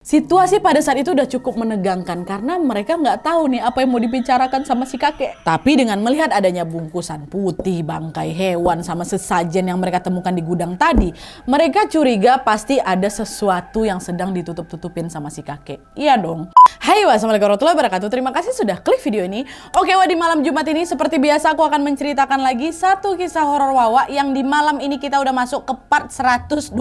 Situasi pada saat itu udah cukup menegangkan karena mereka nggak tahu nih apa yang mau dibicarakan sama si kakek. Tapi dengan melihat adanya bungkusan putih, bangkai hewan, sama sesajen yang mereka temukan di gudang tadi, mereka curiga pasti ada sesuatu yang sedang ditutup-tutupin sama si kakek. Iya dong. Hai, wassalamualaikum warahmatullahi wabarakatuh. Terima kasih sudah klik video ini. Oke, di malam Jumat ini seperti biasa aku akan menceritakan lagi satu kisah horor Wawa yang di malam ini kita udah masuk ke part 120.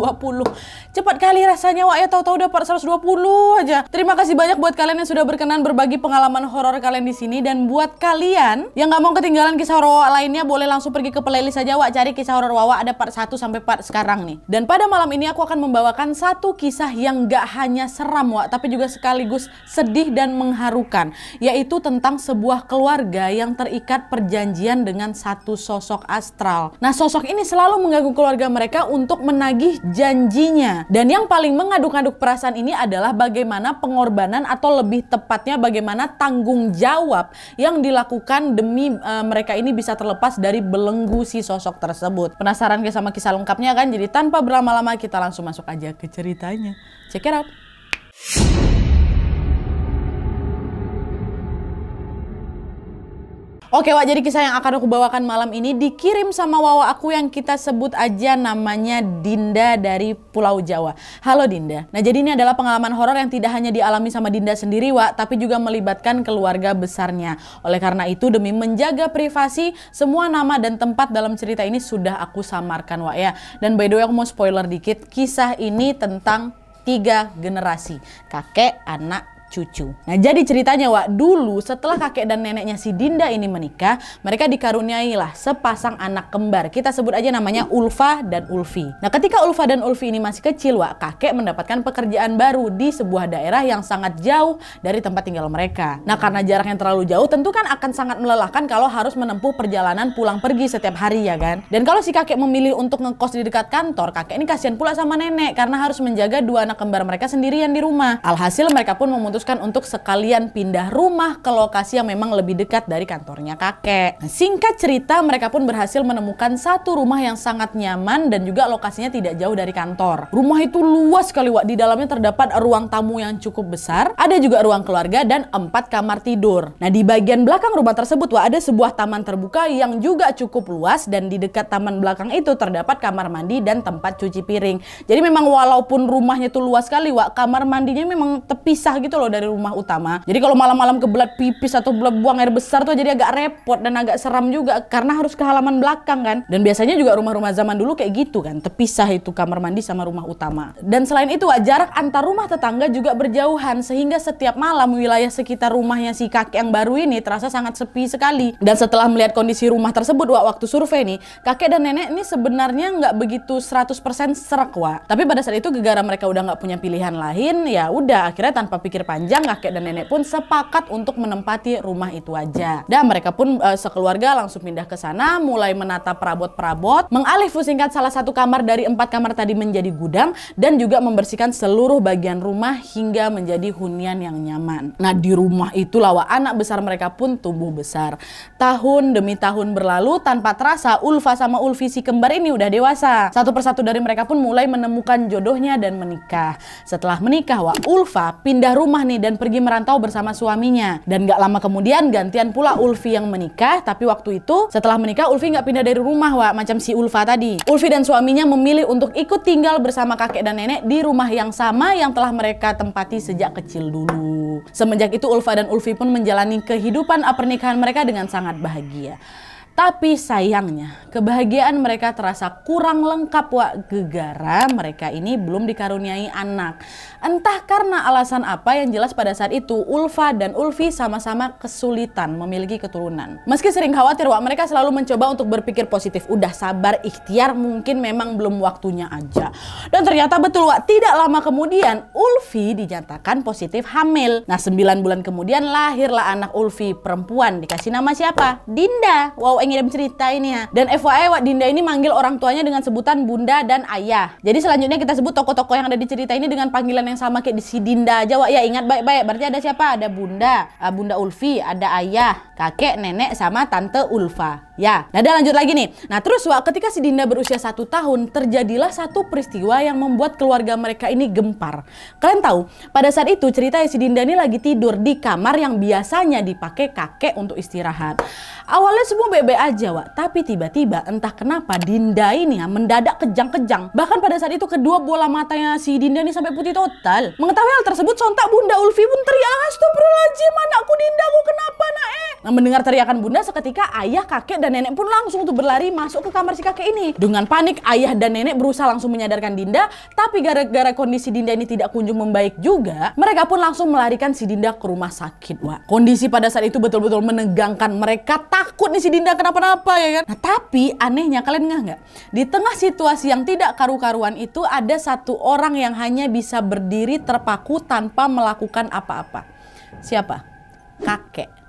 Cepat kali rasanya Wak ya, tahu-tahu udah part 120 aja. Terima kasih banyak buat kalian yang sudah berkenan berbagi pengalaman horor kalian di sini, dan buat kalian yang nggak mau ketinggalan kisah horor Wawa lainnya boleh langsung pergi ke playlist aja Wak, cari kisah horor Wawa, ada part 1 sampai part sekarang nih. Dan pada malam ini aku akan membawakan satu kisah yang nggak hanya seram Wak, tapi juga sekaligus sedih dan mengharukan, yaitu tentang sebuah keluarga yang terikat perjanjian dengan satu sosok astral. Nah, sosok ini selalu mengganggu keluarga mereka untuk menagih janjinya. Dan yang paling mengaduk-aduk perasaan ini adalah bagaimana pengorbanan, atau lebih tepatnya bagaimana tanggung jawab yang dilakukan demi mereka ini bisa terlepas dari belenggu si sosok tersebut. Penasaran sama kisah lengkapnya kan? Jadi tanpa berlama-lama kita langsung masuk aja ke ceritanya. Check it out. Oke Wak, jadi kisah yang akan aku bawakan malam ini dikirim sama Wawa aku yang kita sebut aja namanya Dinda dari Pulau Jawa. Halo Dinda. Nah, jadi ini adalah pengalaman horor yang tidak hanya dialami sama Dinda sendiri Wak, tapi juga melibatkan keluarga besarnya. Oleh karena itu, demi menjaga privasi, semua nama dan tempat dalam cerita ini sudah aku samarkan Wak ya. Dan by the way, aku mau spoiler dikit, kisah ini tentang 3 generasi, kakek, anak, cucu. Nah, jadi ceritanya Wak, dulu setelah kakek dan neneknya si Dinda ini menikah, mereka dikaruniailah sepasang anak kembar. Kita sebut aja namanya Ulfa dan Ulfi. Nah, ketika Ulfa dan Ulfi ini masih kecil Wak, kakek mendapatkan pekerjaan baru di sebuah daerah yang sangat jauh dari tempat tinggal mereka. Nah, karena jarak yang terlalu jauh, tentu kan akan sangat melelahkan kalau harus menempuh perjalanan pulang pergi setiap hari ya kan. Dan kalau si kakek memilih untuk ngekos di dekat kantor, kakek ini kasihan pula sama nenek karena harus menjaga 2 anak kembar mereka sendirian di rumah. Alhasil mereka pun memutuskan untuk sekalian pindah rumah ke lokasi yang memang lebih dekat dari kantornya kakek. Nah, singkat cerita, mereka pun berhasil menemukan satu rumah yang sangat nyaman dan juga lokasinya tidak jauh dari kantor. Rumah itu luas sekali Wak, di dalamnya terdapat ruang tamu yang cukup besar, ada juga ruang keluarga dan 4 kamar tidur. Nah, di bagian belakang rumah tersebut Wak, ada sebuah taman terbuka yang juga cukup luas, dan di dekat taman belakang itu terdapat kamar mandi dan tempat cuci piring. Jadi memang walaupun rumahnya itu luas sekali Wak, kamar mandinya memang terpisah gitu loh dari rumah utama. Jadi kalau malam-malam kebelat pipis atau buang air besar tuh jadi agak repot dan agak seram juga karena harus ke halaman belakang kan. Dan biasanya juga rumah-rumah zaman dulu kayak gitu kan, terpisah itu kamar mandi sama rumah utama. Dan selain itu jarak antar rumah tetangga juga berjauhan, sehingga setiap malam wilayah sekitar rumahnya si kakek yang baru ini terasa sangat sepi sekali. Dan setelah melihat kondisi rumah tersebut waktu survei nih, kakek dan nenek ini sebenarnya nggak begitu 100% serak Wak. Tapi pada saat itu gegara mereka udah nggak punya pilihan lain, ya udah akhirnya tanpa pikir panjang kakek dan nenek pun sepakat untuk menempati rumah itu aja. Dan mereka pun sekeluarga langsung pindah ke sana, mulai menata perabot-perabot, mengalihfungsikan salah satu kamar dari 4 kamar tadi menjadi gudang, dan juga membersihkan seluruh bagian rumah hingga menjadi hunian yang nyaman. Nah, di rumah itulah Wak, anak besar mereka pun tumbuh besar. Tahun demi tahun berlalu, tanpa terasa Ulfa sama Ulfi si kembar ini udah dewasa. Satu persatu dari mereka pun mulai menemukan jodohnya dan menikah. Setelah menikah Wak, Ulfa pindah rumah nih dan pergi merantau bersama suaminya. Dan gak lama kemudian gantian pula Ulfi yang menikah. Tapi waktu itu setelah menikah, Ulfi gak pindah dari rumah Wak, macam si Ulfa tadi. Ulfi dan suaminya memilih untuk ikut tinggal bersama kakek dan nenek di rumah yang sama yang telah mereka tempati sejak kecil dulu. Semenjak itu Ulfa dan Ulfi pun menjalani kehidupan pernikahan mereka dengan sangat bahagia. Tapi sayangnya, kebahagiaan mereka terasa kurang lengkap Wak, gegara mereka ini belum dikaruniai anak. Entah karena alasan apa, yang jelas pada saat itu Ulfa dan Ulfi sama-sama kesulitan memiliki keturunan. Meski sering khawatir Wak, mereka selalu mencoba untuk berpikir positif. Udah sabar, ikhtiar, mungkin memang belum waktunya aja. Dan ternyata betul Wak, tidak lama kemudian Ulfi dinyatakan positif hamil. Nah, 9 bulan kemudian lahirlah anak Ulfi perempuan. Dikasih nama siapa? Dinda. Wow, ngirim cerita ini ya. Dan FYI Wak, Dinda ini manggil orang tuanya dengan sebutan bunda dan ayah. Jadi selanjutnya kita sebut tokoh-tokoh yang ada di cerita ini dengan panggilan yang sama kayak di si Dinda aja Wak ya. Ingat baik-baik, berarti ada siapa? Ada bunda, bunda Ulfi, ada ayah, kakek, nenek, sama tante Ulfa. Ya, nah dan lanjut lagi nih. Nah terus Wak, ketika si Dinda berusia 1 tahun, terjadilah satu peristiwa yang membuat keluarga mereka ini gempar. Kalian tahu, pada saat itu ceritanya si Dinda ini lagi tidur di kamar yang biasanya dipakai kakek untuk istirahat. Awalnya semua baik-baik aja Wak, tapi tiba-tiba entah kenapa Dinda ini mendadak kejang-kejang. Bahkan pada saat itu kedua bola matanya si Dinda ini sampai putih total. Mengetahui hal tersebut, sontak Bunda Ulfi pun teriak, "Astagfirullahaladzim, anakku Dinda, aku kenapa nak?" Nah mendengar teriakan Bunda, seketika ayah, kakek, dan nenek pun langsung tuh berlari masuk ke kamar si kakek ini. Dengan panik, ayah dan nenek berusaha langsung menyadarkan Dinda, tapi gara-gara kondisi Dinda ini tidak kunjung membaik juga, mereka pun langsung melarikan si Dinda ke rumah sakit Wak. Kondisi pada saat itu betul-betul menegangkan, mereka takut nih si Dinda kenapa-napa ya kan. Nah tapi anehnya kalian nggak? Di tengah situasi yang tidak karu-karuan itu ada satu orang yang hanya bisa berdiri terpaku tanpa melakukan apa-apa. Siapa? Kakek.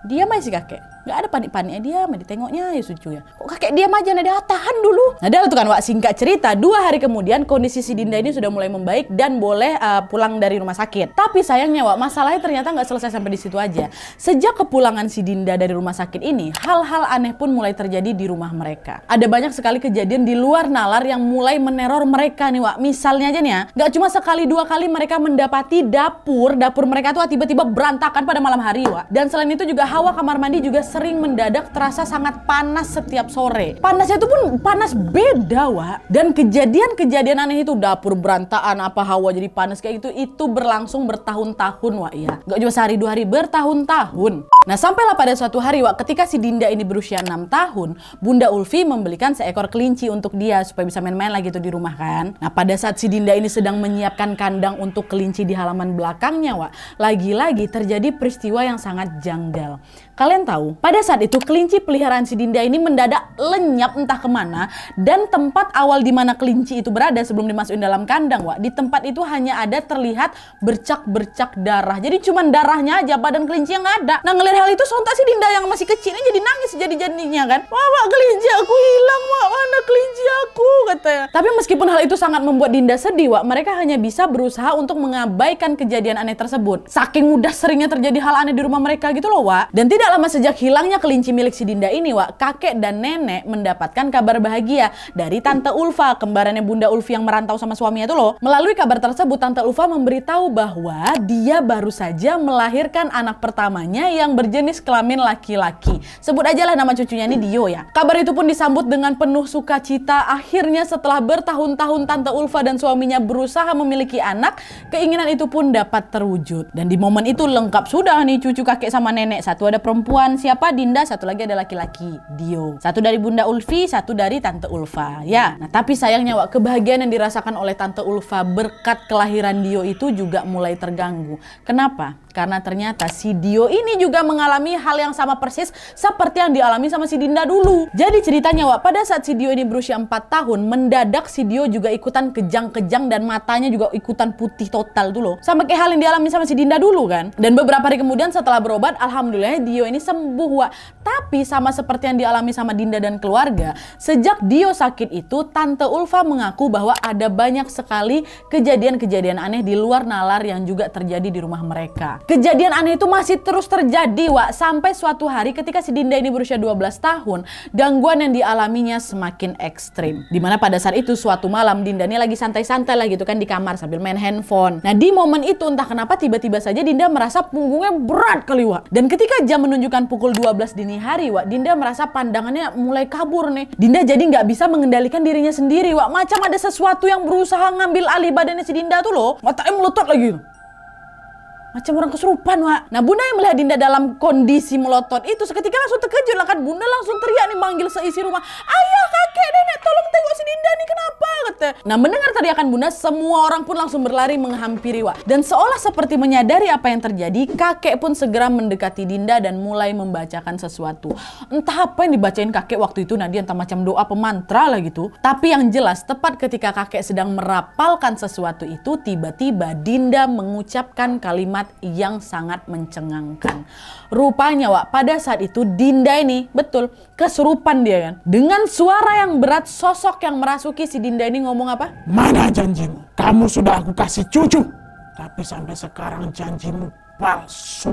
Dia masih kakek, nggak ada panik-paniknya, dia ditengoknya ya sucu ya. Kok kakek diam aja, nah dia tahan dulu. Nah dia tuh kan Wak, singkat cerita 2 hari kemudian kondisi si Dinda ini sudah mulai membaik dan boleh pulang dari rumah sakit. Tapi sayangnya Wak, masalahnya ternyata nggak selesai sampai di situ aja. Sejak kepulangan si Dinda dari rumah sakit ini, hal-hal aneh pun mulai terjadi di rumah mereka. Ada banyak sekali kejadian di luar nalar yang mulai meneror mereka nih Wak. Misalnya aja nih ya, nggak cuma sekali 2 kali mereka mendapati dapur mereka tuh tiba-tiba berantakan pada malam hari Wak. Dan selain itu juga hawa kamar mandi juga sering mendadak terasa sangat panas setiap sore. Panasnya itu pun panas beda Wak. Dan kejadian-kejadian aneh itu, dapur berantakan, apa hawa jadi panas kayak gitu, itu berlangsung bertahun-tahun Wak ya. Gak cuma sehari 2 hari, bertahun-tahun. Nah sampailah pada suatu hari Wak, ketika si Dinda ini berusia 6 tahun, Bunda Ulfi membelikan seekor kelinci untuk dia supaya bisa main-main lagi tuh di rumah kan. Nah pada saat si Dinda ini sedang menyiapkan kandang untuk kelinci di halaman belakangnya Wak, lagi-lagi terjadi peristiwa yang sangat janggal. Kalian tahu, pada saat itu kelinci peliharaan si Dinda ini mendadak lenyap entah kemana, dan tempat awal di mana kelinci itu berada sebelum dimasukin dalam kandang Wak, di tempat itu hanya ada terlihat bercak-bercak darah. Jadi cuman darahnya aja, badan kelinci yang nggak ada. Nah ngelihat hal itu sontak si Dinda yang masih kecil ini jadi nangis jadi-jadinya kan. "Wah, kelinci aku hilang Wak, mana kelinci aku?" katanya. Tapi meskipun hal itu sangat membuat Dinda sedih Wak, mereka hanya bisa berusaha untuk mengabaikan kejadian aneh tersebut. Saking udah seringnya terjadi hal aneh di rumah mereka gitu loh Wak. Dan tidak lama sejak hilangnya kelinci milik si Dinda ini Wak, kakek dan nenek mendapatkan kabar bahagia dari Tante Ulfa, kembarannya Bunda Ulfi yang merantau sama suaminya itu loh. Melalui kabar tersebut, Tante Ulfa memberitahu bahwa dia baru saja melahirkan anak pertamanya yang berjenis kelamin laki-laki. Sebut aja lah nama cucunya ini Dio ya. Kabar itu pun disambut dengan penuh sukacita. Akhirnya setelah bertahun-tahun Tante Ulfa dan suaminya berusaha memiliki anak, keinginan itu pun dapat terwujud. Dan di momen itu lengkap sudah nih cucu kakek sama nenek. Satu ada perempuan, siapa? Dinda. Satu lagi ada laki-laki, Dio. Satu dari Bunda Ulfi, satu dari Tante Ulfa ya. Nah tapi sayangnya Wak, kebahagiaan yang dirasakan oleh Tante Ulfa berkat kelahiran Dio itu juga mulai terganggu. Kenapa? Karena ternyata si Dio ini juga mengalami hal yang sama persis seperti yang dialami sama si Dinda dulu. Jadi ceritanya Wak, pada saat si Dio ini berusia 4 tahun, mendadak si Dio juga ikutan kejang-kejang dan matanya juga ikutan putih total tuh loh. Sama kayak hal yang dialami sama si Dinda dulu kan. Dan beberapa hari kemudian setelah berobat, alhamdulillah Dio ini sembuh Wak. Tapi sama seperti yang dialami sama Dinda dan keluarga, sejak Dio sakit itu, Tante Ulfa mengaku bahwa ada banyak sekali kejadian-kejadian aneh di luar nalar yang juga terjadi di rumah mereka. Kejadian aneh itu masih terus terjadi Wak, sampai suatu hari ketika si Dinda ini berusia 12 tahun, gangguan yang dialaminya semakin ekstrim. Dimana pada saat itu suatu malam Dinda ini lagi santai-santai lah gitu kan di kamar sambil main handphone. Nah di momen itu entah kenapa tiba-tiba saja Dinda merasa punggungnya berat kali Wak. Dan ketika jam menunjukkan pukul 12 dini hari Wak, Dinda merasa pandangannya mulai kabur nih. Dinda jadi nggak bisa mengendalikan dirinya sendiri Wak, macam ada sesuatu yang berusaha ngambil alih badannya si Dinda tuh loh. Matanya melotot lagi, macam orang kesurupan Wak. Nah Bunda yang melihat Dinda dalam kondisi melotot itu seketika langsung terkejut lah kan. Bunda langsung teriak nih, manggil seisi rumah, "Ayah, kakek, nenek, tolong tengok si Dinda nih, kenapa?" kata. Nah mendengar teriakan Bunda, semua orang pun langsung berlari menghampiri Wak. Dan seolah seperti menyadari apa yang terjadi, kakek pun segera mendekati Dinda dan mulai membacakan sesuatu. Entah apa yang dibacain kakek waktu itu, Nadia entah macam doa pemantra lah gitu. Tapi yang jelas tepat ketika kakek sedang merapalkan sesuatu itu, tiba-tiba Dinda mengucapkan kalimat yang sangat mencengangkan. Rupanya Wak, pada saat itu Dinda ini betul kesurupan dia kan. Dengan suara yang berat, sosok yang merasuki si Dinda ini ngomong apa? "Mana janjimu? Kamu sudah aku kasih cucu, tapi sampai sekarang janjimu palsu.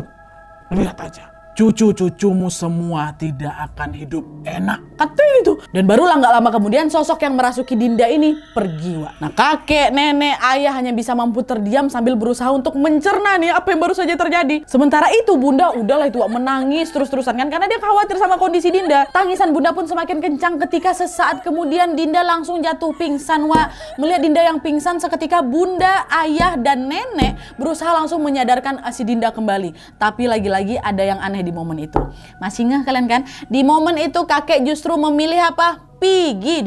Lihat aja, cucu-cucumu semua tidak akan hidup enak. Katanya gitu. Dan barulah nggak lama kemudian sosok yang merasuki Dinda ini pergi, Wak. Nah, kakek, nenek, ayah hanya bisa mampu terdiam sambil berusaha untuk mencerna nih apa yang baru saja terjadi. Sementara itu Bunda udahlah itu, Wak, menangis terus-terusan kan karena dia khawatir sama kondisi Dinda. Tangisan Bunda pun semakin kencang ketika sesaat kemudian Dinda langsung jatuh pingsan, Wak. Melihat Dinda yang pingsan, seketika Bunda, ayah, dan nenek berusaha langsung menyadarkan si Dinda kembali. Tapi lagi-lagi ada yang aneh di momen itu. Masih nggak kalian kan? Di momen itu kakek justru memilih apa? Pergi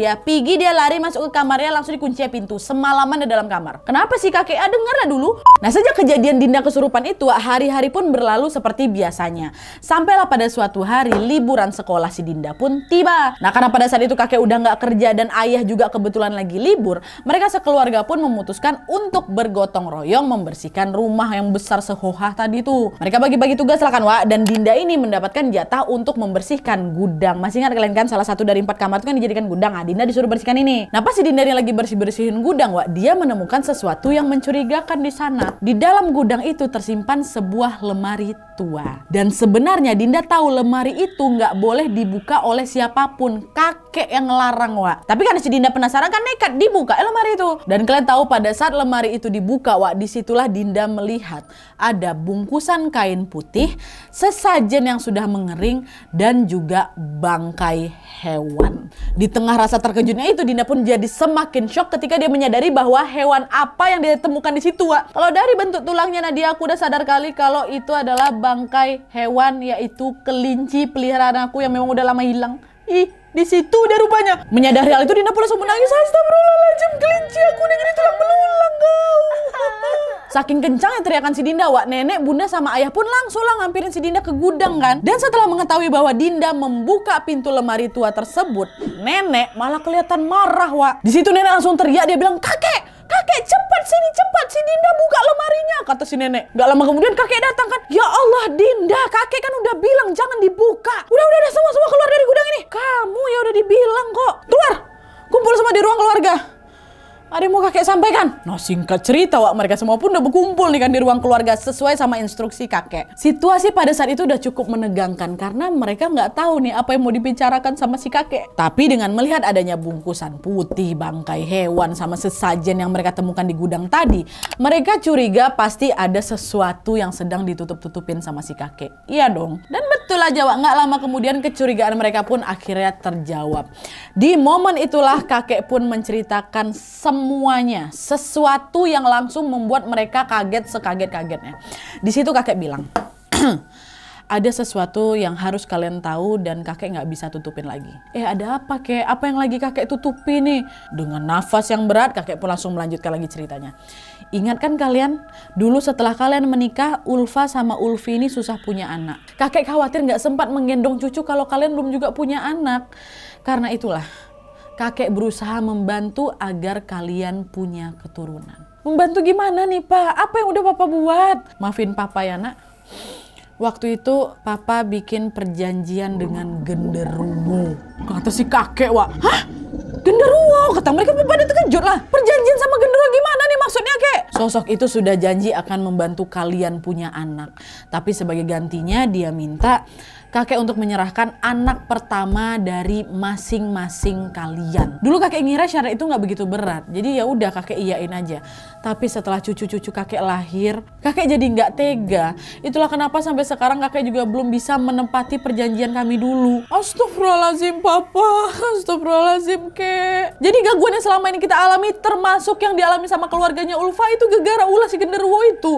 dia lari masuk ke kamarnya, langsung dikunci pintu semalaman di dalam kamar. Kenapa sih kakek? Dengarlah dulu. Nah, sejak kejadian Dinda kesurupan itu, hari-hari pun berlalu seperti biasanya. Sampailah pada suatu hari liburan sekolah si Dinda pun tiba. Nah, karena pada saat itu kakek udah nggak kerja dan ayah juga kebetulan lagi libur, mereka sekeluarga pun memutuskan untuk bergotong royong membersihkan rumah yang besar sehohah tadi tuh. Mereka bagi-bagi tugas lah kan, Wak, dan Dinda ini mendapatkan jatah untuk membersihkan gudang. Masih ingat kalian kan, salah satu dari 4 kamar itu kan dijadikan gudang. Nah, Dinda disuruh bersihkan ini. Nah, pas si Dinda ini lagi bersih-bersihin gudang, Wak, dia menemukan sesuatu yang mencurigakan di sana. Di dalam gudang itu tersimpan sebuah lemari tua. Dan sebenarnya Dinda tahu lemari itu nggak boleh dibuka oleh siapapun. Kakek yang ngelarang, Wak. Tapi karena si Dinda penasaran kan nekat dibuka lemari itu. Dan kalian tahu pada saat lemari itu dibuka, Wak, disitulah Dinda melihat ada bungkusan kain putih, sesajen yang sudah mengering, dan juga bangkai hewan. Di tengah rasa terkejutnya itu, Dinda pun jadi semakin shock ketika dia menyadari bahwa hewan apa yang dia temukan di situ, Wak. Kalau dari bentuk tulangnya, Nadia, aku udah sadar kali kalau itu adalah bangkai hewan, yaitu kelinci peliharaan aku yang memang udah lama hilang. Ih, di situ udah rupanya. Menyadari hal itu, Dinda pun langsung menangis. Astagfirullahaladzim, kelinci aku dengerin tulang belulang kau. Saking kencangnya teriakan si Dinda, Wak, nenek, bunda, sama ayah pun langsung lah ngampirin si Dinda ke gudang kan. Dan setelah mengetahui bahwa Dinda membuka pintu lemari tua tersebut, nenek malah kelihatan marah, Wak. Di situ nenek langsung teriak, dia bilang, kakek cepat sini, cepat, si Dinda buka lemarinya, kata si nenek. Gak lama kemudian kakek datang kan. Ya Allah, Dinda, kakek kan udah bilang jangan dibuka. Udah semua keluar dari gudang ini. Kamu ya udah dibilang kok. Keluar, kumpul semua di ruang keluarga. Ada yang mau kakek sampaikan? Nah, singkat cerita, Wak, mereka semua pun udah berkumpul nih kan di ruang keluarga sesuai sama instruksi kakek. Situasi pada saat itu udah cukup menegangkan karena mereka nggak tahu nih apa yang mau dibicarakan sama si kakek. Tapi dengan melihat adanya bungkusan putih, bangkai hewan, sama sesajen yang mereka temukan di gudang tadi, mereka curiga pasti ada sesuatu yang sedang ditutup-tutupin sama si kakek. Iya dong. Dan betul aja, Wak, nggak lama kemudian kecurigaan mereka pun akhirnya terjawab. Di momen itulah kakek pun menceritakan semuanya, sesuatu yang langsung membuat mereka kaget sekaget-kagetnya. Di situ kakek bilang, ada sesuatu yang harus kalian tahu dan kakek nggak bisa tutupin lagi. Ada apa, kek? Apa yang lagi kakek tutupi nih? Dengan nafas yang berat, kakek pun langsung melanjutkan lagi ceritanya. Ingat kan kalian, dulu setelah kalian menikah, Ulfa sama Ulfi ini susah punya anak. Kakek khawatir nggak sempat menggendong cucu kalau kalian belum juga punya anak. Karena itulah, kakek berusaha membantu agar kalian punya keturunan. Membantu gimana nih, Pak? Apa yang udah Papa buat? Maafin Papa ya, Nak. Waktu itu Papa bikin perjanjian dengan genderuwo. Kata si kakek, Wak. Hah? Genderuwo? Kata mereka pada terkejut lah. Perjanjian sama genderuwo gimana nih maksudnya, kek? Sosok itu sudah janji akan membantu kalian punya anak. Tapi sebagai gantinya dia minta kakek untuk menyerahkan anak pertama dari masing-masing kalian. Dulu kakek ngira syarat itu nggak begitu berat, jadi ya udah kakek iyain aja. Tapi setelah cucu-cucu kakek lahir, kakek jadi nggak tega. Itulah kenapa sampai sekarang kakek juga belum bisa menepati perjanjian kami dulu. Astagfirullahaladzim, Papa. Astagfirullahaladzim, kek. Jadi gangguan yang selama ini kita alami, termasuk yang dialami sama keluarganya Ulfa, itu gara-gara ulah si genderuwo itu.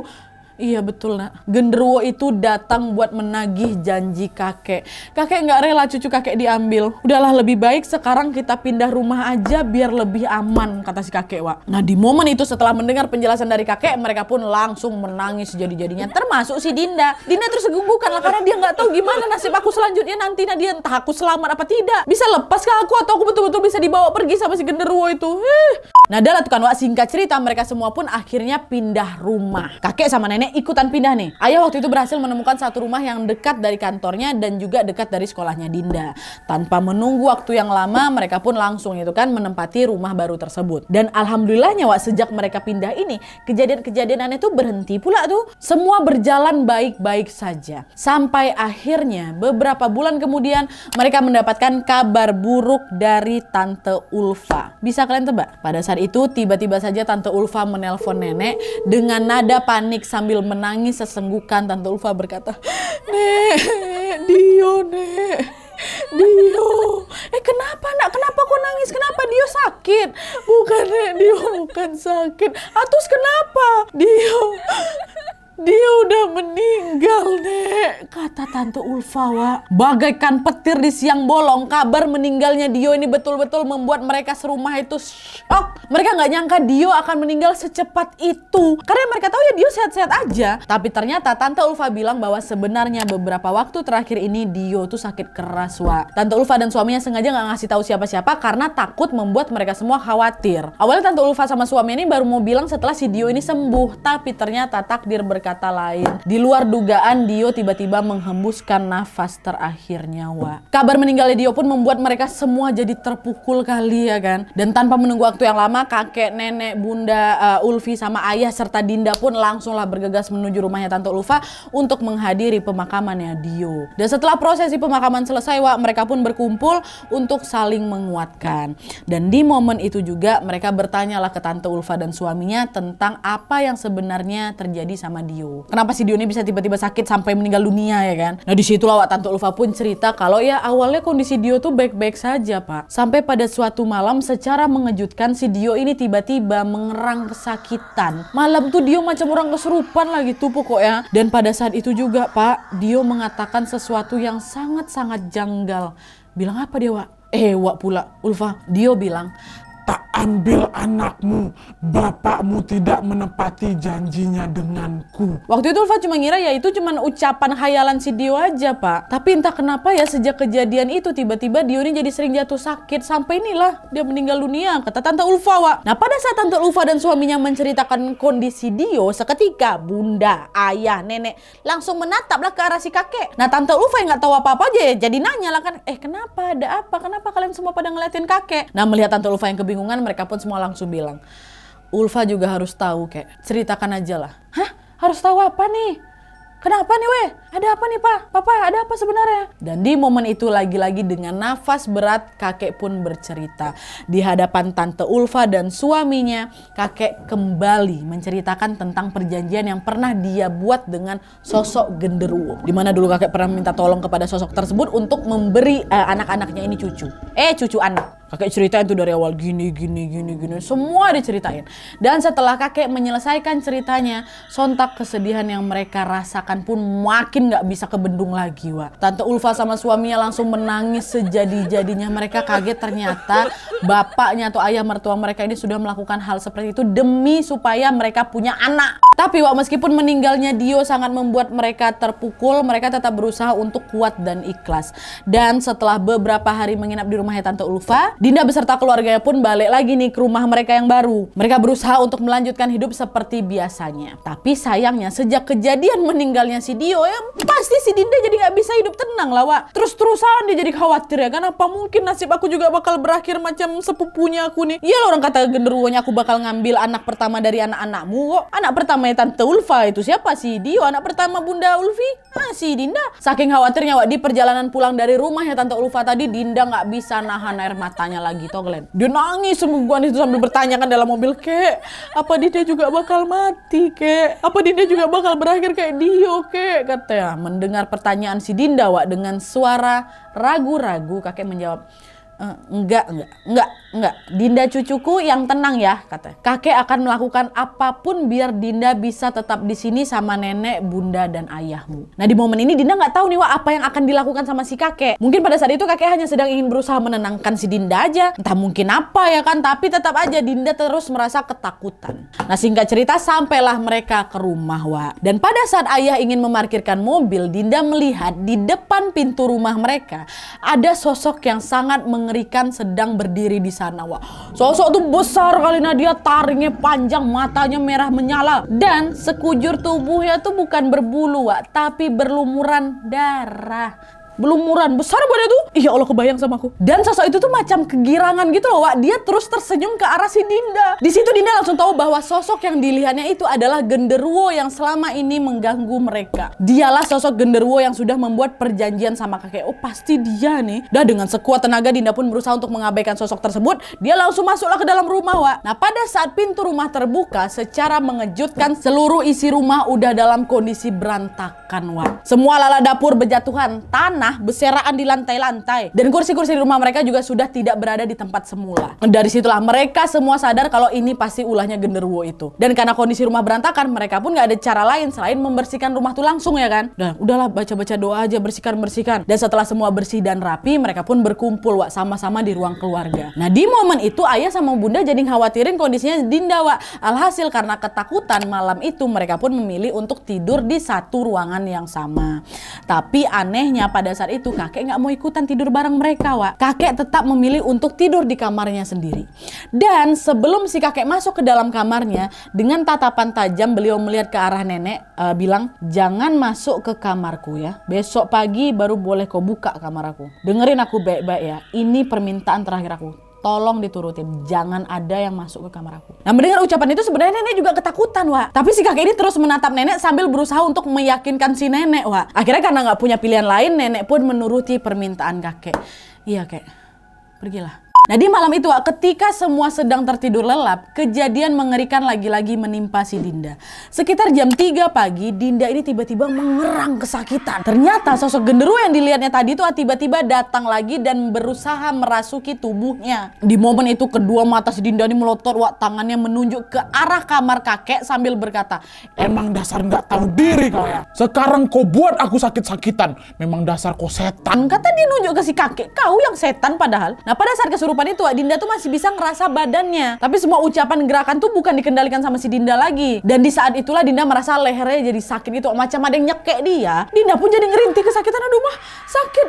Iya betul, Nak. Genderuwo itu datang buat menagih janji kakek. Kakek nggak rela cucu kakek diambil. Udahlah, lebih baik sekarang kita pindah rumah aja biar lebih aman, kata si kakek, Wak. Nah, di momen itu setelah mendengar penjelasan dari kakek, mereka pun langsung menangis jadi-jadinya. Termasuk si Dinda. Dinda terus segugukan lah karena dia nggak tahu gimana nasib aku selanjutnya nanti. Nadia, entah aku selamat apa tidak. Bisa lepas ke aku atau aku betul-betul bisa dibawa pergi sama si genderuwo itu. Nah adalah tuh kan Wak, singkat cerita mereka semua pun akhirnya pindah rumah. Kakek sama nenek ikutan pindah nih. Ayah waktu itu berhasil menemukan satu rumah yang dekat dari kantornya dan juga dekat dari sekolahnya Dinda. Tanpa menunggu waktu yang lama mereka pun langsung itu kan menempati rumah baru tersebut. Dan alhamdulillahnya Wak, sejak mereka pindah ini kejadian-kejadian aneh tuh berhenti pula tuh. Semua berjalan baik-baik saja. Sampai akhirnya beberapa bulan kemudian mereka mendapatkan kabar buruk dari Tante Ulfa. Bisa kalian tebak? Pada saat itu tiba-tiba saja Tante Ulfa menelpon nenek dengan nada panik sambil menangis sesenggukan. Tante Ulfa berkata, "Nek, Dio, Nek. Dio, kenapa nak? Kenapa kau nangis? Kenapa? Dio sakit?" "Bukan, Nek, Dio bukan sakit." "Atus kenapa?" "Dia udah meninggal, Nek," kata Tante Ulfa, Wak. Bagaikan petir di siang bolong, kabar meninggalnya Dio ini betul-betul membuat mereka serumah itu shock. Mereka nggak nyangka Dio akan meninggal secepat itu. Karena mereka tahu ya Dio sehat-sehat aja. Tapi ternyata Tante Ulfa bilang bahwa sebenarnya beberapa waktu terakhir ini Dio tuh sakit keras, Wak. Tante Ulfa dan suaminya sengaja nggak ngasih tahu siapa-siapa karena takut membuat mereka semua khawatir. Awalnya Tante Ulfa sama suaminya ini baru mau bilang setelah si Dio ini sembuh. Tapi ternyata takdir berkata lain. Di luar dugaan Dio tiba-tiba menghembuskan nafas terakhirnya, Wak. Kabar meninggalnya Dio pun membuat mereka semua jadi terpukul kali ya kan. Dan tanpa menunggu waktu yang lama kakek, nenek, bunda, Ulfi sama ayah serta Dinda pun langsunglah bergegas menuju rumahnya Tante Ulfa untuk menghadiri pemakamannya Dio. Dan setelah prosesi pemakaman selesai, Wak, mereka pun berkumpul untuk saling menguatkan. Dan di momen itu juga mereka bertanyalah ke Tante Ulfa dan suaminya tentang apa yang sebenarnya terjadi sama Dio. Kenapa si Dio ini bisa tiba-tiba sakit sampai meninggal dunia ya kan? Nah disitulah Wak, Tante Ulfa pun cerita kalau ya awalnya kondisi Dio tuh baik-baik saja, Pak. Sampai pada suatu malam secara mengejutkan si Dio ini tiba-tiba mengerang kesakitan. Malam tuh Dio macam orang kesurupan lah gitu pokoknya. Dan pada saat itu juga Pak, Dio mengatakan sesuatu yang sangat-sangat janggal. Bilang apa dia, Wak? Wak pula, Ulfa. Dio bilang, Tak ambil anakmu, bapakmu tidak menepati janjinya denganku. Waktu itu Ulfa cuma ngira ya itu cuma ucapan khayalan si Dio aja, Pak. Tapi entah kenapa ya sejak kejadian itu tiba-tiba Dio ini jadi sering jatuh sakit. Sampai inilah dia meninggal dunia, kata Tante Ulfa, Wak. Nah pada saat Tante Ulfa dan suaminya menceritakan kondisi Dio, seketika bunda, ayah, nenek langsung menataplah ke arah si kakek. Nah Tante Ulfa yang nggak tahu apa-apa aja ya jadi nanya lah kan, kenapa, ada apa? Kenapa kalian semua pada ngeliatin kakek? Nah melihat Tante Ulfa yang kebingungan, mereka pun semua langsung bilang, "Ulfa juga harus tahu, kek. Ceritakan aja lah." "Hah? Harus tahu apa nih? Kenapa nih, weh? Ada apa nih, Pak? Papa, ada apa sebenarnya?" Dan di momen itu lagi-lagi dengan nafas berat kakek pun bercerita. Di hadapan Tante Ulfa dan suaminya, kakek kembali menceritakan tentang perjanjian yang pernah dia buat dengan sosok genderuwo. Dimana dulu kakek pernah minta tolong kepada sosok tersebut untuk memberi anak-anaknya ini cucu. Cucu anak. Kakek ceritain tuh dari awal gini, semua diceritain. Dan setelah kakek menyelesaikan ceritanya, sontak kesedihan yang mereka rasakan pun makin gak bisa kebendung lagi, Wak. Tante Ulfa sama suaminya langsung menangis sejadi-jadinya. Mereka kaget ternyata bapaknya atau ayah mertua mereka ini sudah melakukan hal seperti itu demi supaya mereka punya anak. Tapi Wak, meskipun meninggalnya Dio sangat membuat mereka terpukul, mereka tetap berusaha untuk kuat dan ikhlas. Dan setelah beberapa hari menginap di rumahnya Tante Ulfa, Dinda beserta keluarganya pun balik lagi nih ke rumah mereka yang baru. Mereka berusaha untuk melanjutkan hidup seperti biasanya. Tapi sayangnya sejak kejadian meninggalnya si Dio, ya pasti si Dinda jadi nggak bisa hidup tenang lah, Wak. Terus-terusan dia jadi khawatir ya kan, apa mungkin nasib aku juga bakal berakhir macam sepupunya aku nih. Iya, orang kata genderuwonya aku bakal ngambil anak pertama dari anak-anakmu kok. Anak pertamanya Tante Ulfa itu siapa? Si Dio. Anak pertama Bunda Ulfi? Si Dinda. Saking khawatirnya, Wak, di perjalanan pulang dari rumahnya Tante Ulfa tadi, Dinda nggak bisa nahan air matanya lagi toh, Glenn. Dia nangis sungguhan itu sambil bertanya kan dalam mobil, "Kek, apa Dinda juga bakal mati, Kek? Apa Dinda juga bakal berakhir kayak Dio, Kek?" Katanya. Mendengar pertanyaan si Dinda, Wak, dengan suara ragu-ragu, kakek menjawab, Enggak. Dinda cucuku yang tenang ya," katanya. "Kakek akan melakukan apapun biar Dinda bisa tetap di sini sama nenek, bunda, dan ayahmu." Nah di momen ini Dinda nggak tahu nih, Wak, apa yang akan dilakukan sama si kakek. Mungkin pada saat itu kakek hanya sedang ingin berusaha menenangkan si Dinda aja. Entah mungkin apa ya kan, tapi tetap aja Dinda terus merasa ketakutan. Nah singkat cerita sampailah mereka ke rumah, Wak. Dan pada saat ayah ingin memarkirkan mobil, Dinda melihat di depan pintu rumah mereka ada sosok yang sangat mengerikan sedang berdiri di sana, Wak. Sosok tuh besar kali, nah dia taringnya panjang, matanya merah menyala, dan sekujur tubuhnya tuh bukan berbulu, Wak, tapi berlumuran darah. Belumuran besar badannya tuh. Iya Allah, kebayang sama aku. Dan sosok itu tuh macam kegirangan gitu loh, Wak. Dia terus tersenyum ke arah si Dinda. Di situ Dinda langsung tahu bahwa sosok yang dilihatnya itu adalah genderuwo yang selama ini mengganggu mereka. Dialah sosok genderuwo yang sudah membuat perjanjian sama kakek. Oh, pasti dia nih. Dan dengan sekuat tenaga Dinda pun berusaha untuk mengabaikan sosok tersebut. Dia langsung masuklah ke dalam rumah, Wak. Nah, pada saat pintu rumah terbuka secara mengejutkan, seluruh isi rumah udah dalam kondisi berantakan, Wak. Semua lala dapur berjatuhan, tanah beseraan di lantai-lantai, dan kursi-kursi di rumah mereka juga sudah tidak berada di tempat semula. Dari situlah mereka semua sadar kalau ini pasti ulahnya genderuwo itu. Dan karena kondisi rumah berantakan, mereka pun gak ada cara lain selain membersihkan rumah tuh langsung, ya kan. Dan udahlah, baca-baca doa aja, bersihkan. Dan setelah semua bersih dan rapi, mereka pun berkumpul, Wak, sama-sama di ruang keluarga. Nah, di momen itu ayah sama bunda jadi khawatirin kondisinya Dinda, Wak. Alhasil karena ketakutan malam itu, mereka pun memilih untuk tidur di satu ruangan yang sama. Tapi anehnya pada saat itu kakek nggak mau ikutan tidur bareng mereka, Wak. Kakek tetap memilih untuk tidur di kamarnya sendiri. Dan sebelum si kakek masuk ke dalam kamarnya, dengan tatapan tajam beliau melihat ke arah nenek, bilang, jangan masuk ke kamarku ya. Besok pagi baru boleh kau buka kamar aku. Dengerin aku baik-baik ya. Ini permintaan terakhir aku. Tolong diturutin, jangan ada yang masuk ke kamar aku. Nah, mendengar ucapan itu sebenarnya nenek juga ketakutan, Wak. Tapi si kakek ini terus menatap nenek sambil berusaha untuk meyakinkan si nenek, Wak. Akhirnya karena nggak punya pilihan lain, nenek pun menuruti permintaan kakek. Iya, kek, pergilah. Nah, di malam itu, Wak, ketika semua sedang tertidur lelap, kejadian mengerikan lagi-lagi menimpa si Dinda. Sekitar jam 3 pagi, Dinda ini tiba-tiba mengerang kesakitan. Ternyata sosok genderuwo yang dilihatnya tadi itu tiba-tiba datang lagi dan berusaha merasuki tubuhnya. Di momen itu kedua mata si Dinda ini melotot, Wak, tangannya menunjuk ke arah kamar kakek sambil berkata, Emang dasar nggak tahu diri kau ya. Sekarang kau buat aku sakit-sakitan. Memang dasar kau setan. kata dia nunjuk ke si kakek, kau yang setan padahal. Nah, pada saat kesurupan itu, Dinda tuh masih bisa ngerasa badannya. Tapi semua ucapan gerakan tuh bukan dikendalikan sama si Dinda lagi. Dan di saat itulah Dinda merasa lehernya jadi sakit gitu, macam ada yang nyekek dia. Dinda pun jadi ngerintih kesakitan, aduh mah sakit.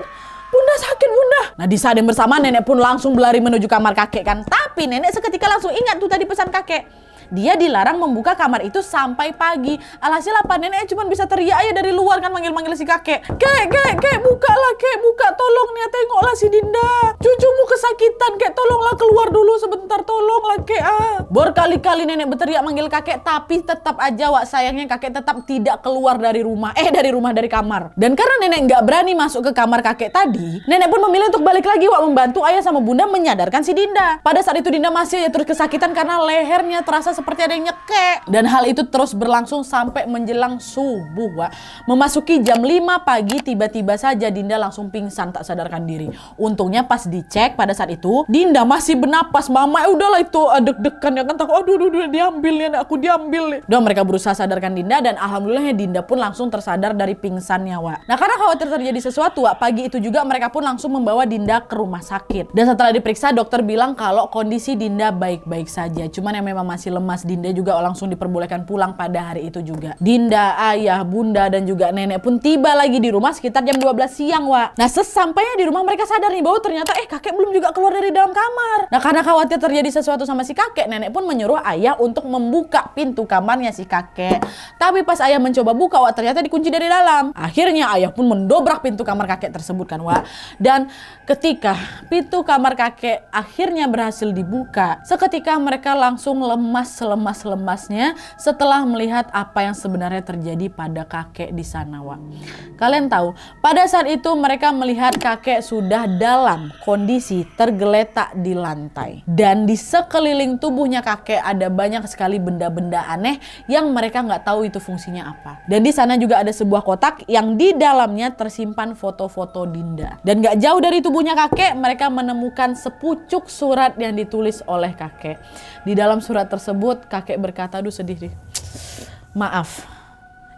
Bunda sakit, Bunda. Nah, di saat yang bersamaan nenek pun langsung berlari menuju kamar kakek kan. Tapi nenek seketika langsung ingat tuh tadi pesan kakek. Dia dilarang membuka kamar itu sampai pagi. Alhasil apa? Nenek cuma bisa teriak aja dari luar kan, manggil-manggil si kakek. Kek, bukalah, kek, buka, tolong nih, tengoklah si Dinda. Cucumu kesakitan, kek, tolonglah keluar dulu sebentar, tolonglah, kek. Berkali-kali nenek berteriak manggil kakek, tapi tetap aja, Wak, sayangnya kakek tetap tidak keluar dari rumah. Dari kamar. Dan karena nenek nggak berani masuk ke kamar kakek tadi, nenek pun memilih untuk balik lagi, Wak, membantu ayah sama bunda menyadarkan si Dinda. Pada saat itu Dinda masih aja terus kesakitan karena lehernya terasa seperti ada yang nyekek. Dan hal itu terus berlangsung sampai menjelang subuh, Wak. Memasuki jam 5 pagi, tiba-tiba saja Dinda langsung pingsan tak sadarkan diri. Untungnya pas dicek pada saat itu, Dinda masih bernapas. Mama udahlah itu deg-degan ya kan, takut aduh diambil ya, aku diambil nih. Dan mereka berusaha sadarkan Dinda dan alhamdulillahnya Dinda pun langsung tersadar dari pingsannya, Wak. Nah, karena khawatir terjadi sesuatu, Wak, pagi itu juga mereka pun langsung membawa Dinda ke rumah sakit. Dan setelah diperiksa, dokter bilang kalau kondisi Dinda baik-baik saja. Cuman yang memang masih lemah. Dinda juga langsung diperbolehkan pulang pada hari itu juga. Dinda, ayah, bunda, dan juga nenek pun tiba lagi di rumah sekitar jam 12 siang, Wak. Nah, sesampainya di rumah mereka sadar nih bahwa ternyata kakek belum juga keluar dari dalam kamar. Nah, karena khawatir terjadi sesuatu sama si kakek, nenek pun menyuruh ayah untuk membuka pintu kamarnya si kakek. Tapi pas ayah mencoba buka, Wak, ternyata dikunci dari dalam. Akhirnya ayah pun mendobrak pintu kamar kakek tersebut kan, Wak. Dan ketika pintu kamar kakek akhirnya berhasil dibuka, seketika mereka langsung selemas-lemasnya setelah melihat apa yang sebenarnya terjadi pada kakek di sana, Wak. Kalian tahu, pada saat itu mereka melihat kakek sudah dalam kondisi tergeletak di lantai. Dan di sekeliling tubuhnya kakek ada banyak sekali benda-benda aneh yang mereka nggak tahu itu fungsinya apa. Dan di sana juga ada sebuah kotak yang di dalamnya tersimpan foto-foto Dinda. Dan nggak jauh dari tubuhnya kakek, mereka menemukan sepucuk surat yang ditulis oleh kakek. Di dalam surat tersebut kakek berkata, aduh sedih deh. Maaf,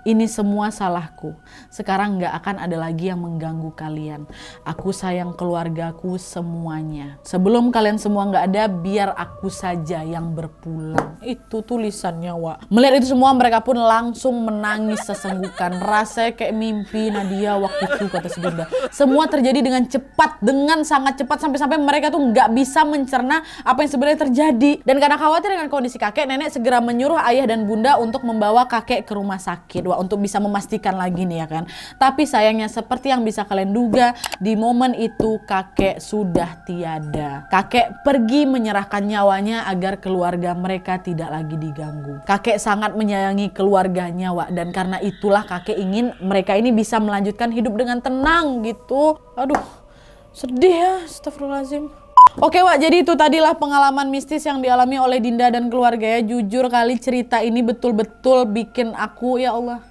Ini semua salahku. Sekarang gak akan ada lagi yang mengganggu kalian. Aku sayang keluargaku semuanya. Sebelum kalian semua gak ada, biar aku saja yang berpulang. Itu tulisannya, Wak. Melihat itu semua, mereka pun langsung menangis sesenggukan. Rasanya kayak mimpi Nadia waktu itu, kata si Dinda. Semua terjadi dengan cepat, dengan sangat cepat, sampai-sampai mereka tuh gak bisa mencerna apa yang sebenarnya terjadi. Dan karena khawatir dengan kondisi kakek, nenek segera menyuruh ayah dan bunda untuk membawa kakek ke rumah sakit. Untuk bisa memastikan lagi nih ya kan. Tapi sayangnya seperti yang bisa kalian duga, di momen itu kakek sudah tiada. Kakek pergi menyerahkan nyawanya agar keluarga mereka tidak lagi diganggu. Kakek sangat menyayangi keluarganya, Wak, dan karena itulah kakek ingin mereka ini bisa melanjutkan hidup dengan tenang gitu. Aduh, sedih ya, astagfirullahaladzim. Oke, Wak, jadi itu tadilah pengalaman mistis yang dialami oleh Dinda dan keluarganya. Jujur kali cerita ini betul-betul bikin aku, ya Allah,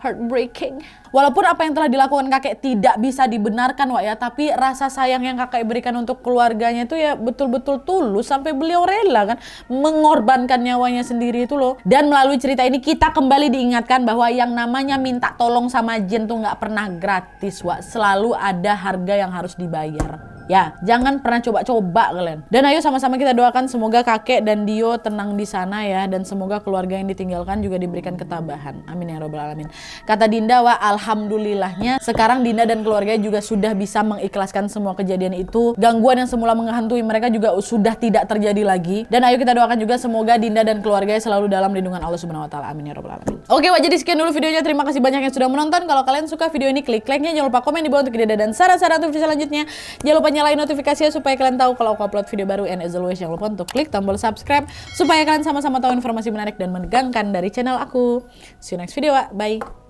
heartbreaking. Walaupun apa yang telah dilakukan kakek tidak bisa dibenarkan, Wak, ya, tapi rasa sayang yang kakek berikan untuk keluarganya itu ya betul-betul tulus, sampai beliau rela kan mengorbankan nyawanya sendiri itu loh. Dan melalui cerita ini kita kembali diingatkan bahwa yang namanya minta tolong sama jin tuh nggak pernah gratis, Wak. Selalu ada harga yang harus dibayar. Ya, jangan pernah coba-coba kalian. Dan ayo sama-sama kita doakan semoga kakek dan Dio tenang di sana ya, dan semoga keluarga yang ditinggalkan juga diberikan ketabahan. Amin ya robbal alamin. Kata Dinda, Wak, alhamdulillahnya sekarang Dinda dan keluarganya juga sudah bisa mengikhlaskan semua kejadian itu. Gangguan yang semula menghantui mereka juga sudah tidak terjadi lagi. Dan ayo kita doakan juga semoga Dinda dan keluarganya selalu dalam lindungan Allah Subhanahu wa taala. Amin ya robbal alamin. Oke, Wak, jadi sekian dulu videonya. Terima kasih banyak yang sudah menonton. Kalau kalian suka video ini, klik like-nya. Jangan lupa komen di bawah untuk ide dan saran-saran untuk video selanjutnya. Jangan lupa nyalain notifikasinya supaya kalian tahu kalau aku upload video baru, and as always jangan lupa untuk klik tombol subscribe supaya kalian sama-sama tahu informasi menarik dan menegangkan dari channel aku. See you next video, Wak. Bye.